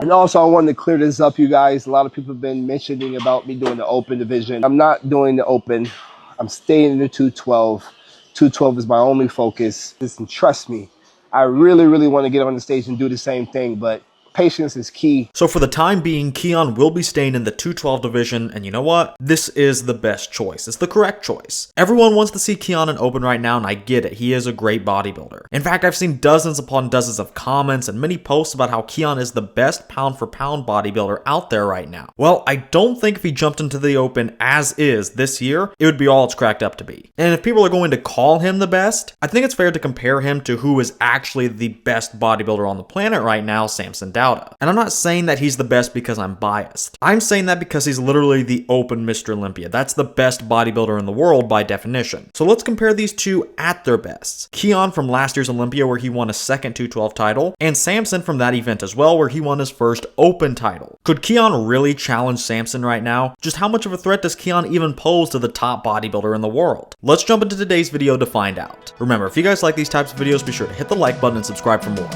And also, I wanted to clear this up, you guys. A lot of people have been mentioning about me doing the open division. I'm not doing the open. I'm staying in the 212. 212 is my only focus. Listen, trust me, I really, really want to get on the stage and do the same thing, but patience is key. So for the time being, Keone will be staying in the 212 division, and you know what? This is the best choice. It's the correct choice. Everyone wants to see Keone in open right now, and I get it. He is a great bodybuilder. In fact, I've seen dozens upon dozens of comments and many posts about how Keone is the best pound-for-pound bodybuilder out there right now. Well, I don't think if he jumped into the open as is this year, it would be all it's cracked up to be. And if people are going to call him the best, I think it's fair to compare him to who is actually the best bodybuilder on the planet right now, Samson Dauda. And I'm not saying that he's the best because I'm biased. I'm saying that because he's literally the open Mr. Olympia. That's the best bodybuilder in the world by definition. So let's compare these two at their bests. Keone from last year's Olympia, where he won a second 212 title, and Samson from that event as well, where he won his first open title. Could Keone really challenge Samson right now? Just how much of a threat does Keone even pose to the top bodybuilder in the world? Let's jump into today's video to find out. Remember, if you guys like these types of videos, be sure to hit the like button and subscribe for more.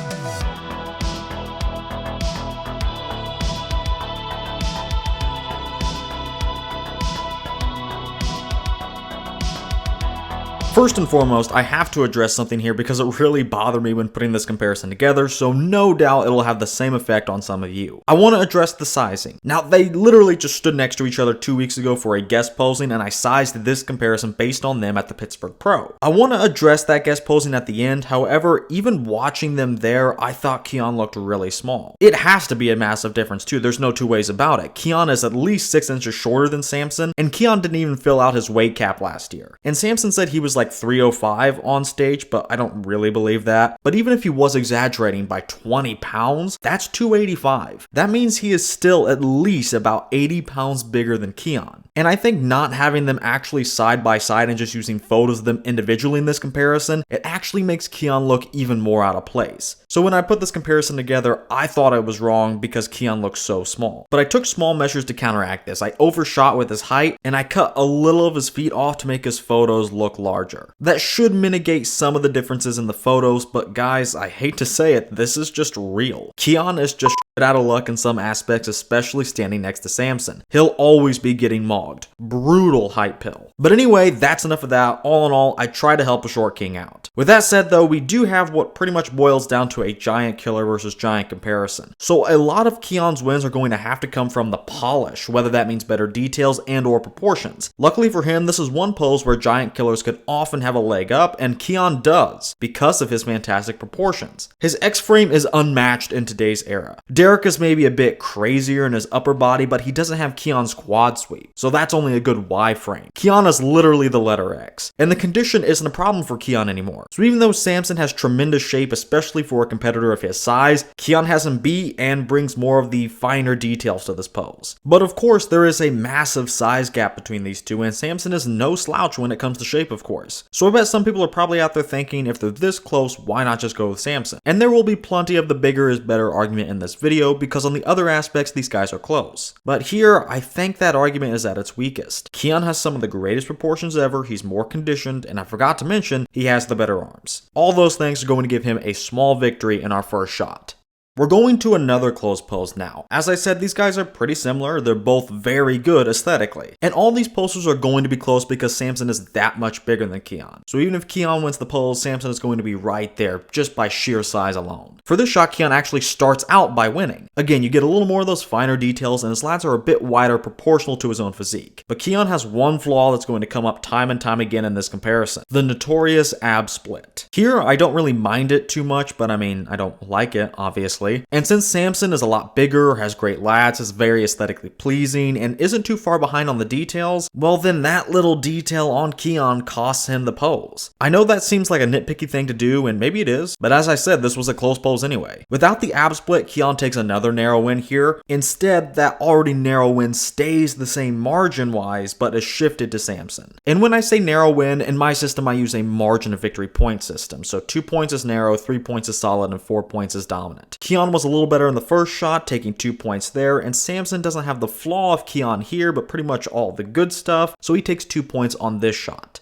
First and foremost, I have to address something here because it really bothered me when putting this comparison together, so no doubt it'll have the same effect on some of you. I want to address the sizing. Now, they literally just stood next to each other 2 weeks ago for a guest posing, and I sized this comparison based on them at the Pittsburgh Pro. I want to address that guest posing at the end, however, even watching them there, I thought Keone looked really small. It has to be a massive difference too, there's no two ways about it. Keone is at least 6 inches shorter than Samson, and Keone didn't even fill out his weight cap last year. And Samson said he was like 305 on stage, but I don't really believe that. But even if he was exaggerating by 20 pounds, that's 285. That means he is still at least about 80 pounds bigger than Keone. And I think not having them actually side by side and just using photos of them individually in this comparison, it actually makes Keone look even more out of place. So when I put this comparison together, I thought I was wrong because Keone looks so small. But I took small measures to counteract this. I overshot with his height, and I cut a little of his feet off to make his photos look larger. That should mitigate some of the differences in the photos, but guys, I hate to say it, this is just real. Keone is just out of luck in some aspects, especially standing next to Samson. He'll always be getting mogged. Brutal hype pill. But anyway, that's enough of that. All in all, I try to help a short king out. With that said though, we do have what pretty much boils down to a giant killer versus giant comparison. So a lot of Keone's wins are going to have to come from the polish, whether that means better details and or proportions. Luckily for him, this is one pose where giant killers could often have a leg up, and Keone does, because of his fantastic proportions. His X-frame is unmatched in today's era. Derek is maybe a bit crazier in his upper body, but he doesn't have Keone's quad sweep, so that's only a good Y frame. Keone is literally the letter X, and the condition isn't a problem for Keone anymore. So even though Samson has tremendous shape, especially for a competitor of his size, Keone has him beat and brings more of the finer details to this pose. But of course, there is a massive size gap between these two, and Samson is no slouch when it comes to shape, of course. So I bet some people are probably out there thinking, if they're this close, why not just go with Samson? And there will be plenty of the bigger is better argument in this video, because on the other aspects, these guys are close. But here, I think that argument is at its weakest. Keone has some of the greatest proportions ever, he's more conditioned, and I forgot to mention, he has the better arms. All those things are going to give him a small victory in our first shot. We're going to another close pose now. As I said, these guys are pretty similar. They're both very good aesthetically. And all these poses are going to be close because Samson is that much bigger than Keone. So even if Keone wins the pose, Samson is going to be right there just by sheer size alone. For this shot, Keone actually starts out by winning. Again, you get a little more of those finer details, and his lats are a bit wider proportional to his own physique. But Keone has one flaw that's going to come up time and time again in this comparison. The notorious ab split. Here, I don't really mind it too much, but I mean, I don't like it, obviously. And since Samson is a lot bigger, has great lats, is very aesthetically pleasing, and isn't too far behind on the details, well then that little detail on Keone costs him the pose. I know that seems like a nitpicky thing to do, and maybe it is, but as I said, this was a close pose anyway. Without the ab split, Keone takes another narrow win here. Instead, that already narrow win stays the same margin-wise, but is shifted to Samson. And when I say narrow win, in my system I use a margin of victory point system, so 2 points is narrow, 3 points is solid, and 4 points is dominant. Keone was a little better in the first shot, taking 2 points there, and Samson doesn't have the flaw of Keone here, but pretty much all the good stuff, so he takes 2 points on this shot.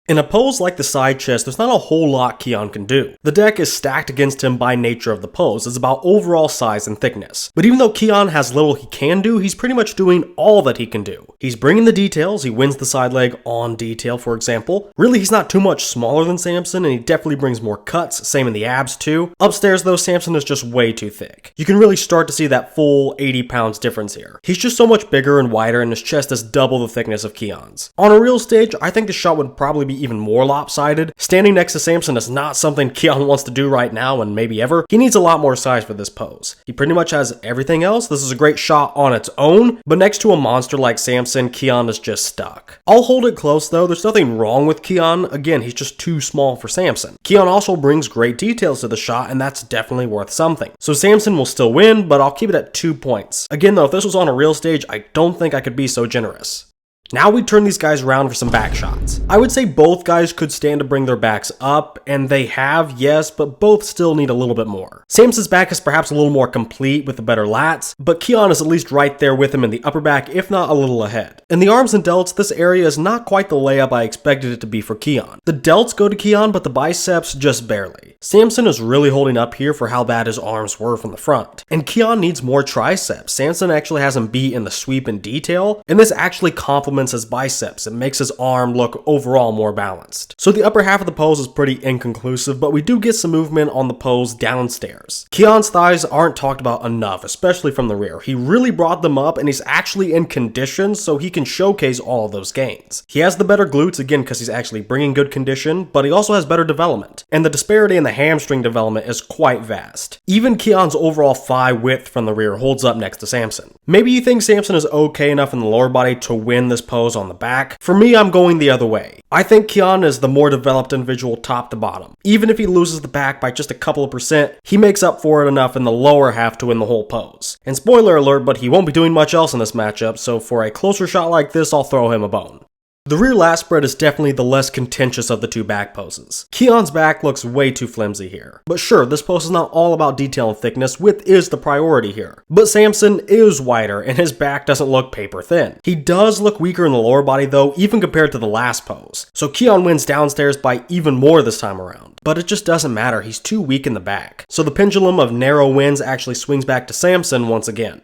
In a pose like the side chest, there's not a whole lot Keone can do. The deck is stacked against him by nature of the pose. It's about overall size and thickness. But even though Keone has little he can do, he's pretty much doing all that he can do. He's bringing the details, he wins the side leg on detail, for example. Really, he's not too much smaller than Samson, and he definitely brings more cuts, same in the abs too. Upstairs though, Samson is just way too thick. You can really start to see that full 80 pounds difference here. He's just so much bigger and wider, and his chest is double the thickness of Keone's. On a real stage, I think the shot would probably be even more lopsided. Standing next to Samson is not something Keone wants to do right now and maybe ever. He needs a lot more size for this pose. He pretty much has everything else. This is a great shot on its own, but next to a monster like Samson, Keone is just stuck. I'll hold it close though. There's nothing wrong with Keone. Again, he's just too small for Samson. Keone also brings great details to the shot, and that's definitely worth something. So Samson will still win, but I'll keep it at 2 points. Again though, if this was on a real stage, I don't think I could be so generous. Now we turn these guys around for some back shots. I would say both guys could stand to bring their backs up, and they have, yes, but both still need a little bit more. Samson's back is perhaps a little more complete with the better lats, but Keone is at least right there with him in the upper back, if not a little ahead. In the arms and delts, this area is not quite the layup I expected it to be for Keone. The delts go to Keone, but the biceps just barely. Samson is really holding up here for how bad his arms were from the front. And Keone needs more triceps. Samson actually has him beat in the sweep and detail, and this actually complements his biceps. It makes his arm look overall more balanced. So the upper half of the pose is pretty inconclusive, but we do get some movement on the pose downstairs. Keone's thighs aren't talked about enough, especially from the rear. He really brought them up, and he's actually in condition so he can showcase all of those gains. He has the better glutes, again, because he's actually bringing good condition, but he also has better development. And the disparity in the hamstring development is quite vast. Even Keone's overall thigh width from the rear holds up next to Samson. Maybe you think Samson is okay enough in the lower body to win this pose on the back. For me, I'm going the other way. I think Keone is the more developed individual top to bottom. Even if he loses the back by just a couple of percent, he makes up for it enough in the lower half to win the whole pose. And spoiler alert, but he won't be doing much else in this matchup, so for a closer shot like this, I'll throw him a bone. The rear lat spread is definitely the less contentious of the two back poses. Keone's back looks way too flimsy here. But sure, this pose is not all about detail and thickness, width is the priority here. But Samson is wider, and his back doesn't look paper thin. He does look weaker in the lower body though, even compared to the last pose. So Keone wins downstairs by even more this time around. But it just doesn't matter, he's too weak in the back. So the pendulum of narrow wins actually swings back to Samson once again.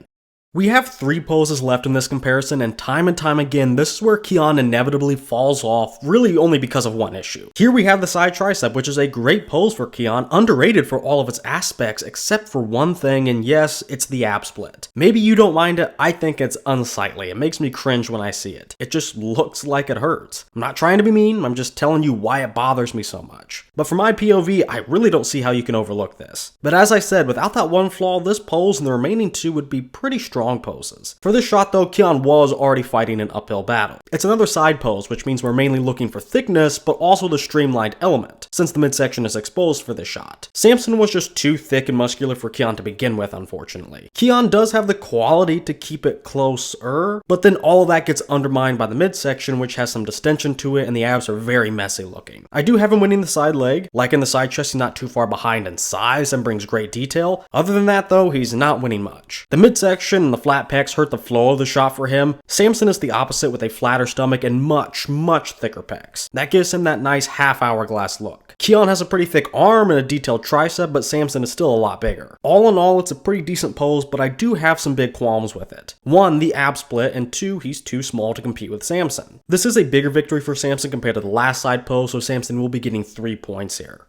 We have 3 poses left in this comparison, and time again, this is where Keone inevitably falls off, really only because of one issue. Here we have the side tricep, which is a great pose for Keone, underrated for all of its aspects, except for one thing, and yes, it's the ab split. Maybe you don't mind it, I think it's unsightly. It makes me cringe when I see it. It just looks like it hurts. I'm not trying to be mean, I'm just telling you why it bothers me so much. But from my POV, I really don't see how you can overlook this. But as I said, without that one flaw, this pose and the remaining 2 would be pretty strong poses. For this shot though, Keone was already fighting an uphill battle. It's another side pose, which means we're mainly looking for thickness, but also the streamlined element, since the midsection is exposed for this shot. Samson was just too thick and muscular for Keone to begin with, unfortunately. Keone does have the quality to keep it closer, but then all of that gets undermined by the midsection, which has some distension to it, and the abs are very messy looking. I do have him winning the side leg. Like in the side chest, he's not too far behind in size and brings great detail. Other than that though, he's not winning much. The midsection and the flat pecs hurt the flow of the shot for him. Samson is the opposite with a flatter stomach and much thicker pecs. That gives him that nice half hourglass look. Keone has a pretty thick arm and a detailed tricep, but Samson is still a lot bigger. All in all, it's a pretty decent pose, but I do have some big qualms with it. 1, the ab split, and 2, he's too small to compete with Samson. This is a bigger victory for Samson compared to the last side pose, so Samson will be getting 3 points here.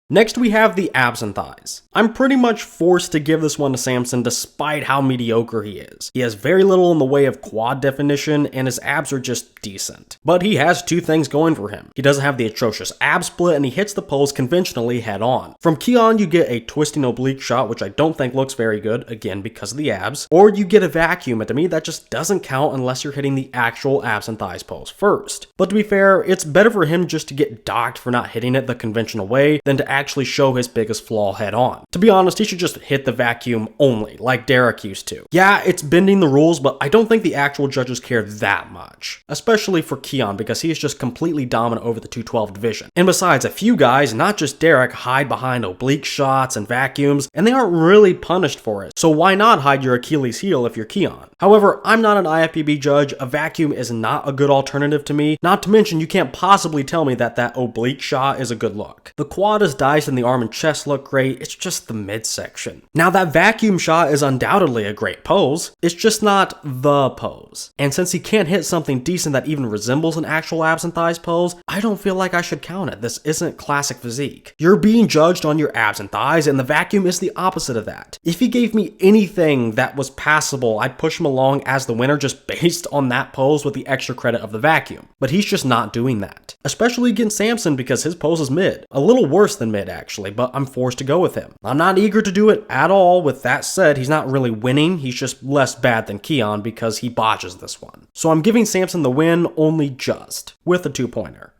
Next we have the abs and thighs. I'm pretty much forced to give this one to Samson despite how mediocre he is. He has very little in the way of quad definition and his abs are just decent. But he has 2 things going for him. He doesn't have the atrocious ab split and he hits the pose conventionally head on. From Keone you get a twisting oblique shot which I don't think looks very good, again because of the abs, or you get a vacuum, and to me that just doesn't count unless you're hitting the actual abs and thighs pose first. But to be fair, it's better for him just to get docked for not hitting it the conventional way than to actually show his biggest flaw head on. To be honest, he should just hit the vacuum only, like Derek used to. Yeah, it's bending the rules, but I don't think the actual judges care that much. Especially for Keone, because he is just completely dominant over the 212 division. And besides, a few guys, not just Derek, hide behind oblique shots and vacuums, and they aren't really punished for it. So why not hide your Achilles heel if you're Keone? However, I'm not an IFBB judge, a vacuum is not a good alternative to me, not to mention you can't possibly tell me that oblique shot is a good look. The quad is diced and the arm and chest look great, it's just the midsection. Now that vacuum shot is undoubtedly a great pose, it's just not the pose. And since he can't hit something decent that even resembles an actual abs and thighs pose, I don't feel like I should count it. This isn't classic physique. You're being judged on your abs and thighs, and the vacuum is the opposite of that. If he gave me anything that was passable, I'd push him along as the winner just based on that pose with the extra credit of the vacuum. But he's just not doing that. Especially against Samson because his pose is mid. A little worse than mid actually, but I'm forced to go with him. I'm not eager to do it at all. With that said, he's not really winning, he's just less bad than Keone because he botches this one. So I'm giving Samson the win, only just, with a 2-pointer.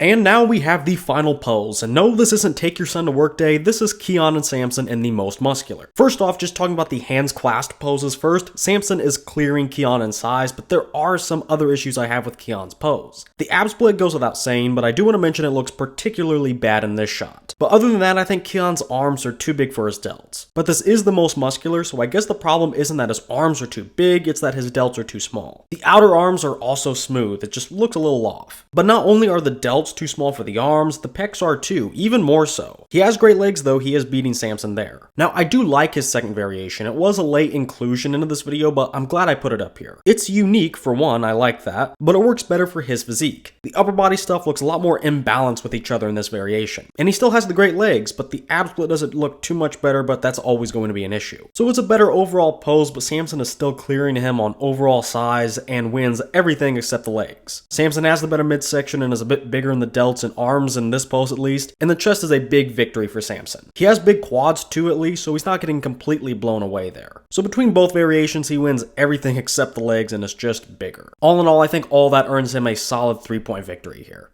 And now we have the final pose, and no, this isn't take your son to work day, this is Keone and Samson in the most muscular. First off, just talking about the hands clasped poses first, Samson is clearing Keone in size, but there are some other issues I have with Keone's pose. The ab split goes without saying, but I do want to mention it looks particularly bad in this shot. But other than that, I think Keone's arms are too big for his delts. But this is the most muscular, so I guess the problem isn't that his arms are too big, it's that his delts are too small. The outer arms are also smooth, it just looks a little off. But not only are the delts too small for the arms, the pecs are too, even more so. He has great legs though, he is beating Samson there. Now I do like his second variation, it was a late inclusion into this video, but I'm glad I put it up here. It's unique for one, I like that, but it works better for his physique. The upper body stuff looks a lot more imbalanced with each other in this variation. And he still has the great legs, but the ab split doesn't look too much better, but that's always going to be an issue. So it's a better overall pose, but Samson is still clearing him on overall size and wins everything except the legs. Samson has the better midsection and is a bit bigger in the delts and arms in this pose at least, and the chest is a big victory for Samson. He has big quads too at least, so he's not getting completely blown away there. So between both variations, he wins everything except the legs and is just bigger. All in all, I think all that earns him a solid 3-point victory here.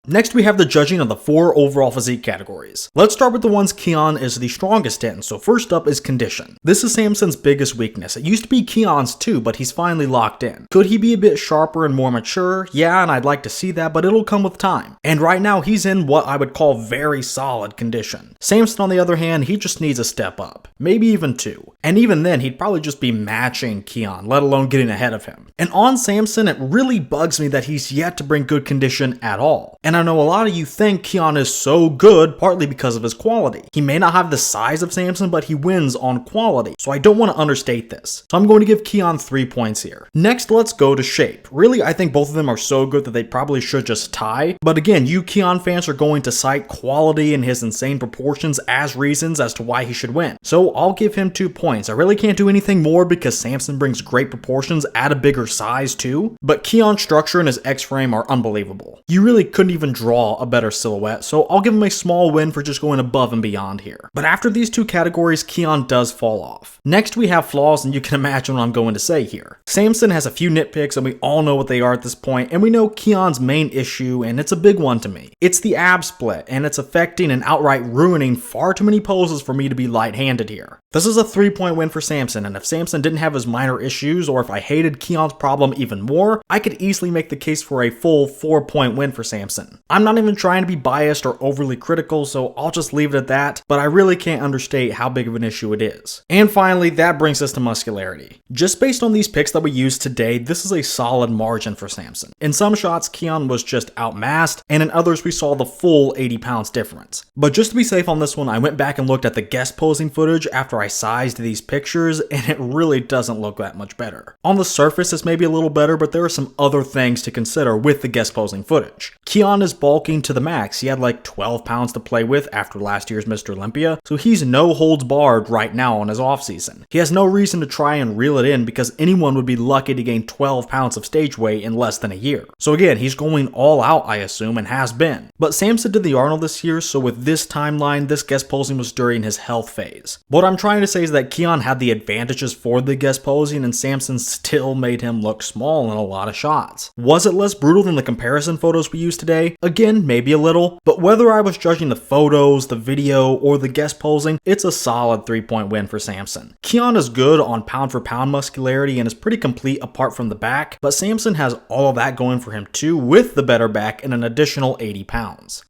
Next, we have the judging of the 4 overall physique categories. Let's start with the ones Keone is the strongest in, so first up is condition. This is Samson's biggest weakness. It used to be Keone's too, but he's finally locked in. Could he be a bit sharper and more mature? Yeah, and I'd like to see that, but it'll come with time. And right now, he's in what I would call very solid condition. Samson, on the other hand, he just needs a step up. Maybe even 2. And even then, he'd probably just be matching Keone, let alone getting ahead of him. And on Samson, it really bugs me that he's yet to bring good condition at all. And I know a lot of you think Keone is so good partly because of his quality. He may not have the size of Samson, but he wins on quality, so I don't want to understate this. So I'm going to give Keone 3 points here. Next, let's go to shape. Really, I think both of them are so good that they probably should just tie, but again, you Keone fans are going to cite quality and his insane proportions as reasons as to why he should win. So I'll give him 2 points. I really can't do anything more because Samson brings great proportions at a bigger size too, but Keone's structure and his X-frame are unbelievable. You really couldn't even draw a better silhouette, so I'll give him a small win for just going above and beyond here. But after these 2 categories, Keone does fall off. Next, we have flaws, and you can imagine what I'm going to say here. Samson has a few nitpicks, and we all know what they are at this point, and we know Keone's main issue, and it's a big one to me. It's the ab split, and it's affecting and outright ruining far too many poses for me to be light-handed here. This is a 3-point win for Samson, and if Samson didn't have his minor issues, or if I hated Keone's problem even more, I could easily make the case for a full 4-point win for Samson. I'm not even trying to be biased or overly critical, so I'll just leave it at that, but I really can't understate how big of an issue it is. And finally, that brings us to muscularity. Just based on these picks that we used today, this is a solid margin for Samson. In some shots, Keone was just outmassed, and in others we saw the full 80 pounds difference. But just to be safe on this one, I went back and looked at the guest posing footage after I sized these pictures, and it really doesn't look that much better. On the surface, it's maybe a little better, but there are some other things to consider with the guest posing footage. Keone is bulking to the max. He had like 12 pounds to play with after last year's Mr. Olympia, so he's no holds barred right now on his offseason. He has no reason to try and reel it in because anyone would be lucky to gain 12 pounds of stage weight in less than a year. So again, he's going all out, I assume, and has been. But Samson did the Arnold this year, so with this timeline, this guest posing was during his health phase. What I'm trying to say is that Keone had the advantages for the guest posing, and Samson still made him look small in a lot of shots. Was it less brutal than the comparison photos we used today? Again, maybe a little, but whether I was judging the photos, the video, or the guest posing, it's a solid 3-point win for Samson. Keone is good on pound for pound muscularity and is pretty complete apart from the back, but Samson has all of that going for him too with the better back and an additional 80 pounds.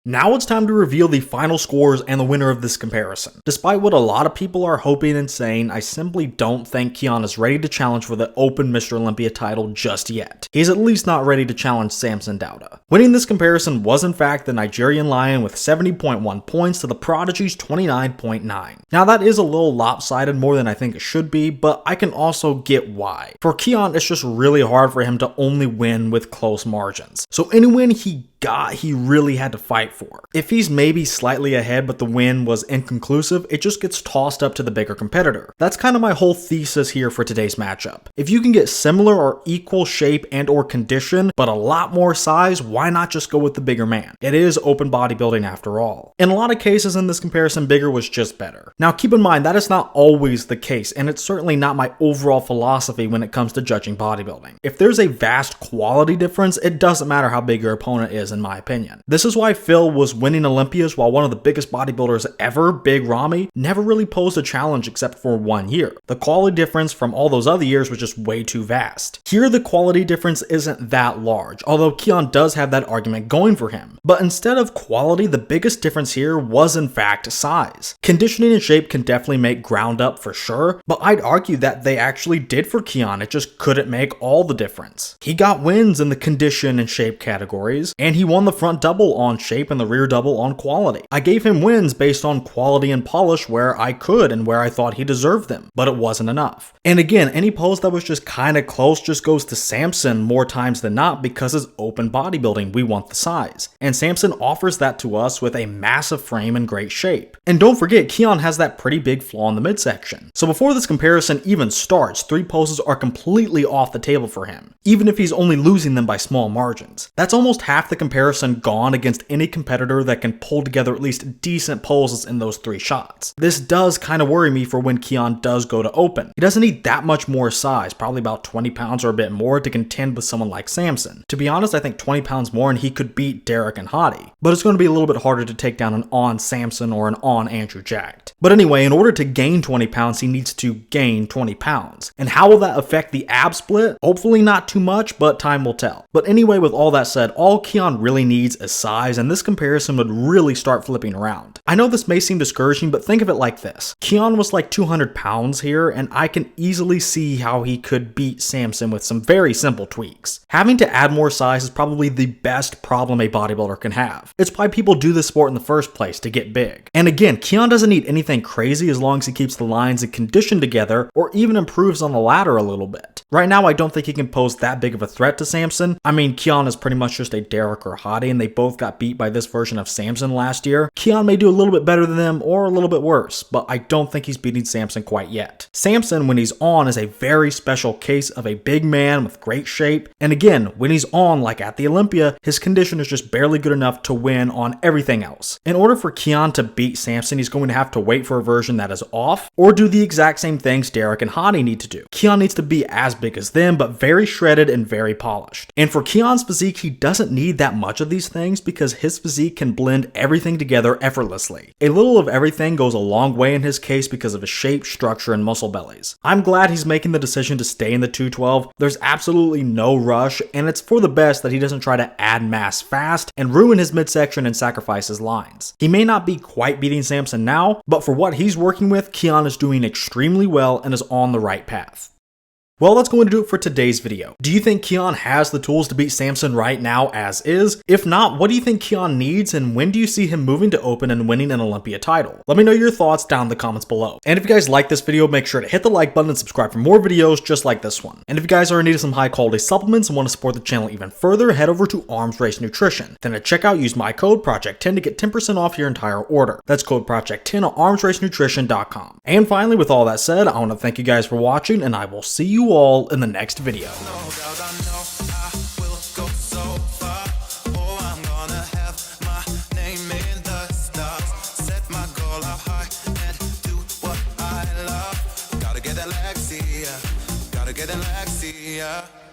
Now it's time to reveal the final scores and the winner of this comparison. Despite what a lot of people are hoping and saying, I simply don't think Keone is ready to challenge for the Open Mr. Olympia title just yet. He's at least not ready to challenge Samson Dauda. Winning this comparison was in fact the Nigerian Lion with 70.1 points to the Prodigy's 29.9. Now that is a little lopsided, more than I think it should be, but I can also get why. For Keone, it's just really hard for him to only win with close margins. So any win he got, he really had to fight for. If he's maybe slightly ahead but the win was inconclusive, it just gets tossed up to the bigger competitor. That's kind of my whole thesis here for today's matchup. If you can get similar or equal shape and or condition, but a lot more size, why not just go with the bigger man? It is open bodybuilding after all. In a lot of cases in this comparison, bigger was just better. Now keep in mind that is not always the case, and it's certainly not my overall philosophy when it comes to judging bodybuilding. If there's a vast quality difference, it doesn't matter how big your opponent is, in my opinion. This is why Phil was winning Olympias while one of the biggest bodybuilders ever, Big Ramy, never really posed a challenge except for 1 year. The quality difference from all those other years was just way too vast. Here the quality difference isn't that large, although Keone does have that argument going for him. But instead of quality, the biggest difference here was in fact size. Conditioning and shape can definitely make ground up for sure, but I'd argue that they actually did for Keone, it just couldn't make all the difference. He got wins in the condition and shape categories, and he won the front double on shape and the rear double on quality. I gave him wins based on quality and polish where I could and where I thought he deserved them, but it wasn't enough. And again, any pose that was just kinda close just goes to Samson more times than not because it's open bodybuilding, we want the size. And Samson offers that to us with a massive frame and great shape. And don't forget, Keone has that pretty big flaw in the midsection. So before this comparison even starts, 3 poses are completely off the table for him, even if he's only losing them by small margins. That's almost half the comparison gone against any competitor that can pull together at least decent poses in those 3 shots. This does kind of worry me for when Keone does go to open. He doesn't need that much more size, probably about 20 pounds or a bit more to contend with someone like Samson. To be honest, I think 20 pounds more and he could beat Derek and Hadi, but it's going to be a little bit harder to take down an on Samson or an on Andrew Jacked. But anyway, in order to gain 20 pounds, he needs to gain 20 pounds. And how will that affect the ab split? Hopefully not too much, but time will tell. But anyway, with all that said, all Keone really needs is size, and this comparison would really start flipping around. I know this may seem discouraging, but think of it like this. Keone was like 200 pounds here, and I can easily see how he could beat Samson with some very simple tweaks. Having to add more size is probably the best problem a bodybuilder can have. It's why people do this sport in the first place, to get big. And again, Keone doesn't need anything crazy as long as he keeps the lines and condition together, or even improves on the ladder a little bit. Right now, I don't think he can pose that big of a threat to Samson. I mean, Keone is pretty much just a Derek or Hadi, and they both got beat by this version of Samson last year. Keone may do a little bit better than them, or a little bit worse, but I don't think he's beating Samson quite yet. Samson, when he's on, is a very special case of a big man with great shape, and again, when he's on, like at the Olympia, his condition is just barely good enough to win on everything else. In order for Keone to beat Samson, he's going to have to wait for a version that is off, or do the exact same things Derek and Hadi need to do. Keone needs to be as big as them, but very shredded and very polished. And for Keone's physique, he doesn't need that much of these things because his physique can blend everything together effortlessly. A little of everything goes a long way in his case because of his shape, structure, and muscle bellies. I'm glad he's making the decision to stay in the 212. There's absolutely no rush, and it's for the best that he doesn't try to add mass fast and ruin his midsection and sacrifice his lines. He may not be quite beating Samson now, but for what he's working with, Keone is doing extremely well and is on the right path. Well, that's going to do it for today's video. Do you think Keone has the tools to beat Samson right now as is? If not, what do you think Keone needs, and when do you see him moving to open and winning an Olympia title? Let me know your thoughts down in the comments below. And if you guys like this video, make sure to hit the like button and subscribe for more videos just like this one. And if you guys are in need of some high quality supplements and want to support the channel even further, head over to Arms Race Nutrition. Then at checkout, use my code Project10 to get 10% off your entire order. That's code Project10 on armsracenutrition.com. And finally, with all that said, I want to thank you guys for watching, and I will see you all in the next video. Gotta get that Lexi, yeah.